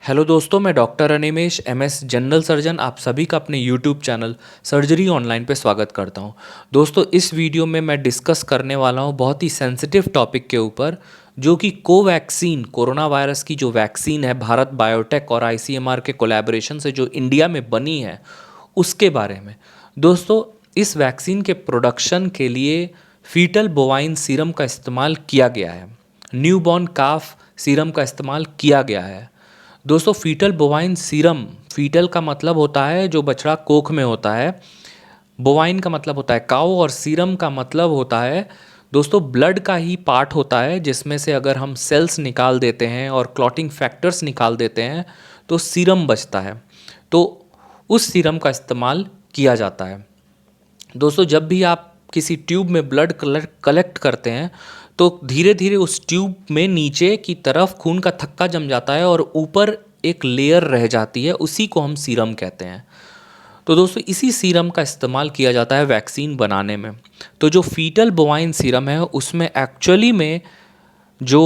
Hello दोस्तों, मैं doctor Animesh MS general surgeon आप सभी का अपने यूट्यूब चैनल सर्जरी ऑनलाइन पे स्वागत करता हूं। दोस्तों, इस वीडियो में मैं डिस्कस करने वाला हूं बहुत ही सेंसिटिव टॉपिक के ऊपर, जो कि कोवैक्सीन कोरोना वायरस की जो वैक्सीन है भारत बायोटेक और आईसीएमआर के कोलैबोरेशन से जो इंडिया में बनी है उसके बारे में। दोस्तों, इस वैक्सीन के प्रोडक्शन के लिए फीटल बोवाइन सीरम का इस्तेमाल किया गया है, न्यूबॉर्न काफ सीरम का इस्तेमाल किया गया है। दोस्तों, फीटल बोवाइन सीरम, फीटल का मतलब होता है जो बछड़ा कोख में होता है, बोवाइन का मतलब होता है काऊ, और सीरम का मतलब होता है दोस्तों ब्लड का ही पार्ट होता है, जिसमें से अगर हम सेल्स निकाल देते हैं और क्लॉटिंग फैक्टर्स निकाल देते हैं तो सीरम बचता है। तो उस सीरम का इस्तेमाल किया जाता है। दोस्तों, जब भी आप किसी ट्यूब में ब्लड कलेक्ट करते हैं तो धीरे धीरे उस ट्यूब में नीचे की तरफ खून का थक्का जम जाता है और ऊपर एक लेयर रह जाती है, उसी को हम सीरम कहते हैं। तो दोस्तों, इसी सीरम का इस्तेमाल किया जाता है वैक्सीन बनाने में। तो जो फीटल बोवाइन सीरम है उसमें एक्चुअली में जो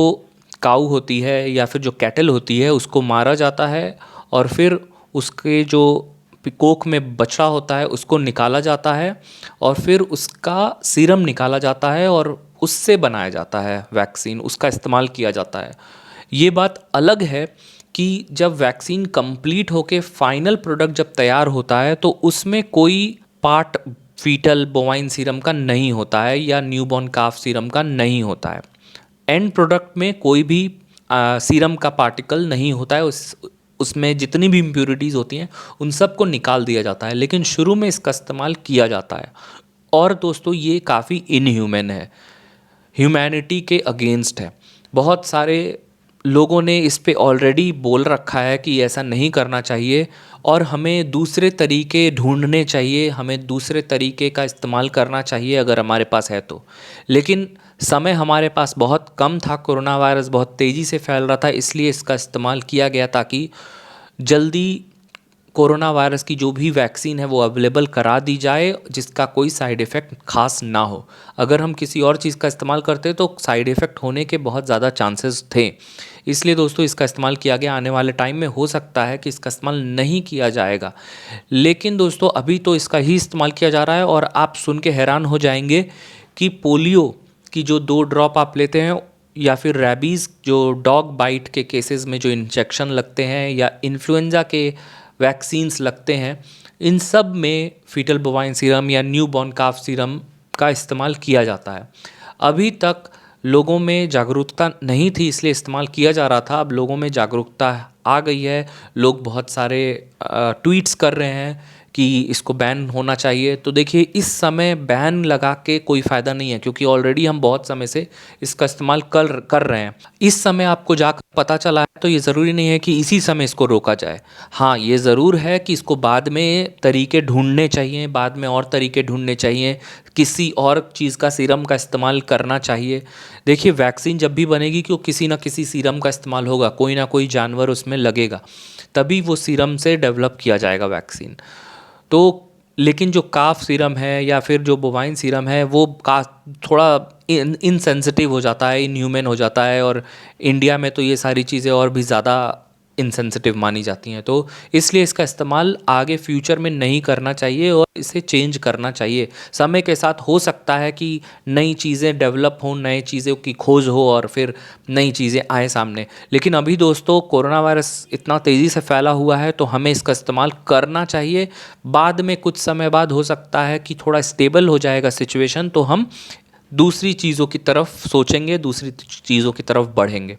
काऊ होती है या फिर जो कैटल होती है उसको मारा जाता है, और फिर उसके जो कोख में बछड़ा होता है उसको निकाला जाता है, और फिर उसका सीरम निकाला जाता है और उससे बनाया जाता है वैक्सीन, उसका इस्तेमाल किया जाता है। ये बात अलग है कि जब वैक्सीन कंप्लीट होके फाइनल प्रोडक्ट जब तैयार होता है तो उसमें कोई पार्ट फीटल बोवाइन सीरम का नहीं होता है या न्यूबॉर्न काफ सीरम का नहीं होता है। एंड प्रोडक्ट में कोई भी सीरम का पार्टिकल नहीं होता है, उसमें जितनी भी इम्प्योरिटीज़ होती हैं उन सब को निकाल दिया जाता है, लेकिन शुरू में इसका इस्तेमाल किया जाता है। और दोस्तों, ये काफ़ी इनह्यूमन है, ह्यूमैनिटी के अगेंस्ट है। बहुत सारे लोगों ने इस पे ऑलरेडी बोल रखा है कि ऐसा नहीं करना चाहिए और हमें दूसरे तरीके ढूंढने चाहिए, हमें दूसरे तरीके का इस्तेमाल करना चाहिए अगर हमारे पास है तो। लेकिन समय हमारे पास बहुत कम था, कोरोना वायरस बहुत तेज़ी से फैल रहा था, इसलिए इसका इस्तेमाल किया गया ताकि जल्दी कोरोना वायरस की जो भी वैक्सीन है वो अवेलेबल करा दी जाए, जिसका कोई साइड इफ़ेक्ट खास ना हो। अगर हम किसी और चीज़ का इस्तेमाल करते तो साइड इफ़ेक्ट होने के बहुत ज़्यादा चांसेस थे। इसलिए दोस्तों, इसका इस्तेमाल किया गया। आने वाले टाइम में हो सकता है कि इसका इस्तेमाल नहीं किया जाएगा, लेकिन दोस्तों अभी तो इसका ही इस्तेमाल किया जा रहा है। और आप सुन के हैरान हो जाएंगे कि पोलियो की जो 2 ड्रॉप आप लेते हैं, या फिर रैबीज़ जो डॉग बाइट के केसेस में जो इंजेक्शन लगते हैं, या इन्फ्लुएंजा के वैक्सीन्स लगते हैं, इन सब में फीटल बोवाइन सीरम या न्यूबॉर्न काफ सीरम का इस्तेमाल किया जाता है। अभी तक लोगों में जागरूकता नहीं थी, इसलिए इस्तेमाल किया जा रहा था। अब लोगों में जागरूकता आ गई है, लोग बहुत सारे ट्वीट्स कर रहे हैं कि इसको बैन होना चाहिए। तो देखिए, इस समय बैन लगा के कोई फ़ायदा नहीं है, क्योंकि ऑलरेडी हम बहुत समय से इसका इस्तेमाल कर रहे हैं। इस समय आपको जाकर पता चला है तो ये ज़रूरी नहीं है कि इसी समय इसको रोका जाए। हाँ, ये ज़रूर है कि इसको बाद में तरीके ढूंढने चाहिए, बाद में और तरीके ढूंढने चाहिए, किसी और चीज़ का सीरम का इस्तेमाल करना चाहिए। देखिए, वैक्सीन जब भी बनेगी क्यों किसी ना किसी सीरम का इस्तेमाल होगा, कोई ना कोई जानवर उसमें लगेगा, तभी वो सीरम से डेवलप किया जाएगा वैक्सीन। तो लेकिन जो काफ सीरम है या फिर जो बोवाइन सीरम है वो का थोड़ा इनसेंसिटिव हो जाता है, इनह्यूमन हो जाता है, और इंडिया में तो ये सारी चीज़ें और भी ज़्यादा इनसेंसिटिव मानी जाती हैं। तो इसलिए इसका इस्तेमाल आगे फ्यूचर में नहीं करना चाहिए और इसे चेंज करना चाहिए। समय के साथ हो सकता है कि नई चीज़ें डेवलप हों, नई चीज़ों की खोज हो और फिर नई चीज़ें आए सामने। लेकिन अभी दोस्तों, कोरोना वायरस इतना तेज़ी से फैला हुआ है तो हमें इसका इस्तेमाल करना चाहिए। बाद में कुछ समय बाद हो सकता है कि थोड़ा स्टेबल हो जाएगा सिचुएशन, तो हम दूसरी चीज़ों की तरफ सोचेंगे, दूसरी चीज़ों की तरफ बढ़ेंगे।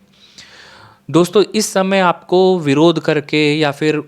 दोस्तों, इस समय आपको विरोध करके या फिर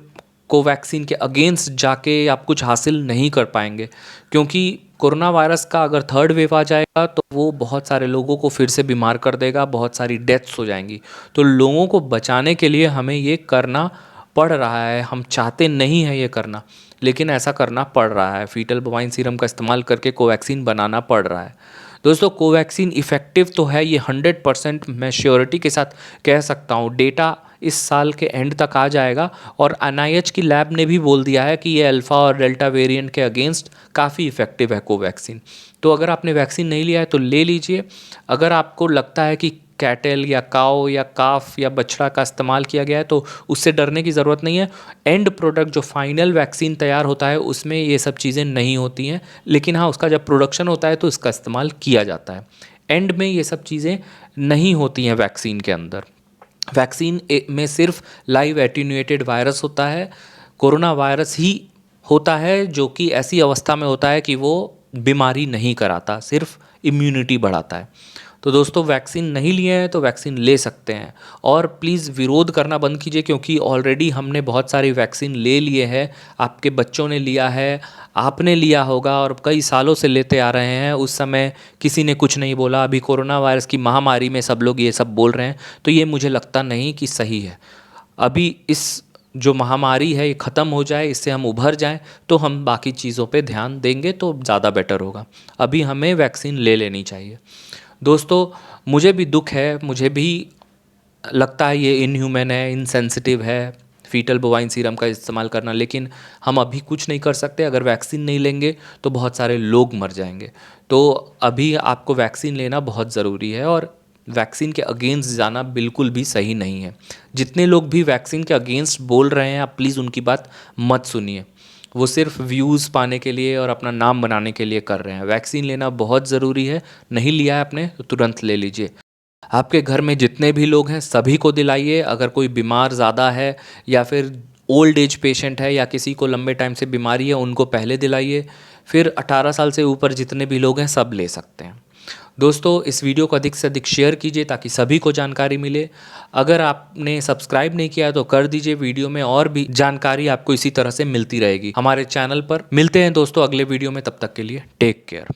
कोवैक्सीन के अगेंस्ट जाके आप कुछ हासिल नहीं कर पाएंगे, क्योंकि कोरोना वायरस का अगर थर्ड वेव आ जाएगा तो वो बहुत सारे लोगों को फिर से बीमार कर देगा, बहुत सारी डेथ्स हो जाएंगी। तो लोगों को बचाने के लिए हमें ये करना पड़ रहा है। हम चाहते नहीं हैं ये करना, लेकिन ऐसा करना पड़ रहा है। फीटल बोवाइन सीरम का इस्तेमाल करके कोवैक्सीन बनाना पड़ रहा है। दोस्तों, कोवैक्सीन इफ़ेक्टिव तो है, ये 100% मैं श्योरिटी के साथ कह सकता हूँ। डेटा इस साल के एंड तक आ जाएगा, और एनआईएच की लैब ने भी बोल दिया है कि ये अल्फ़ा और डेल्टा वेरिएंट के अगेंस्ट काफ़ी इफ़ेक्टिव है कोवैक्सीन। तो अगर आपने वैक्सीन नहीं लिया है तो ले लीजिए। अगर आपको लगता है कि कैटल या काऊ या काफ या बछड़ा का इस्तेमाल किया गया है, तो उससे डरने की ज़रूरत नहीं है। एंड प्रोडक्ट जो फाइनल वैक्सीन तैयार होता है उसमें ये सब चीज़ें नहीं होती हैं, लेकिन हाँ उसका जब प्रोडक्शन होता है तो इसका इस्तेमाल किया जाता है। एंड में ये सब चीज़ें नहीं होती हैं वैक्सीन के अंदर। वैक्सीन में सिर्फ लाइव एटीन्यूएटेड वायरस होता है, कोरोना वायरस ही होता है, जो कि ऐसी अवस्था में होता है कि वो बीमारी नहीं कराता, सिर्फ इम्यूनिटी बढ़ाता है। तो दोस्तों वैक्सीन नहीं लिए हैं तो वैक्सीन ले सकते हैं, और प्लीज़ विरोध करना बंद कीजिए, क्योंकि ऑलरेडी हमने बहुत सारी वैक्सीन ले लिए हैं। आपके बच्चों ने लिया है, आपने लिया होगा, और कई सालों से लेते आ रहे हैं। उस समय किसी ने कुछ नहीं बोला। अभी कोरोना वायरस की महामारी में सब लोग ये सब बोल रहे हैं, तो ये मुझे लगता नहीं कि सही है। अभी इस जो महामारी है ये ख़त्म हो जाए, इससे हम उभर जाएं, तो हम बाकी चीज़ों पे ध्यान देंगे तो ज़्यादा बेटर होगा। अभी हमें वैक्सीन ले लेनी चाहिए। दोस्तों मुझे भी दुख है, मुझे भी लगता है ये इनह्यूमन है, इनसेंसिटिव है फीटल बोवाइन सीरम का इस्तेमाल करना, लेकिन हम अभी कुछ नहीं कर सकते। अगर वैक्सीन नहीं लेंगे तो बहुत सारे लोग मर जाएंगे। तो अभी आपको वैक्सीन लेना बहुत ज़रूरी है, और वैक्सीन के अगेंस्ट जाना बिल्कुल भी सही नहीं है। जितने लोग भी वैक्सीन के अगेंस्ट बोल रहे हैं, आप प्लीज़ उनकी बात मत सुनिए। वो सिर्फ व्यूज़ पाने के लिए और अपना नाम बनाने के लिए कर रहे हैं। वैक्सीन लेना बहुत ज़रूरी है। नहीं लिया है आपने तो तुरंत ले लीजिए। आपके घर में जितने भी लोग हैं सभी को दिलाइए। अगर कोई बीमार ज़्यादा है या फिर ओल्ड एज पेशेंट है या किसी को लंबे टाइम से बीमारी है, उनको पहले दिलाइए। फिर 18 साल से ऊपर जितने भी लोग हैं सब ले सकते हैं। दोस्तों इस वीडियो को अधिक से अधिक शेयर कीजिए ताकि सभी को जानकारी मिले। अगर आपने सब्सक्राइब नहीं किया है तो कर दीजिए। वीडियो में और भी जानकारी आपको इसी तरह से मिलती रहेगी हमारे चैनल पर। मिलते हैं दोस्तों अगले वीडियो में, तब तक के लिए टेक केयर।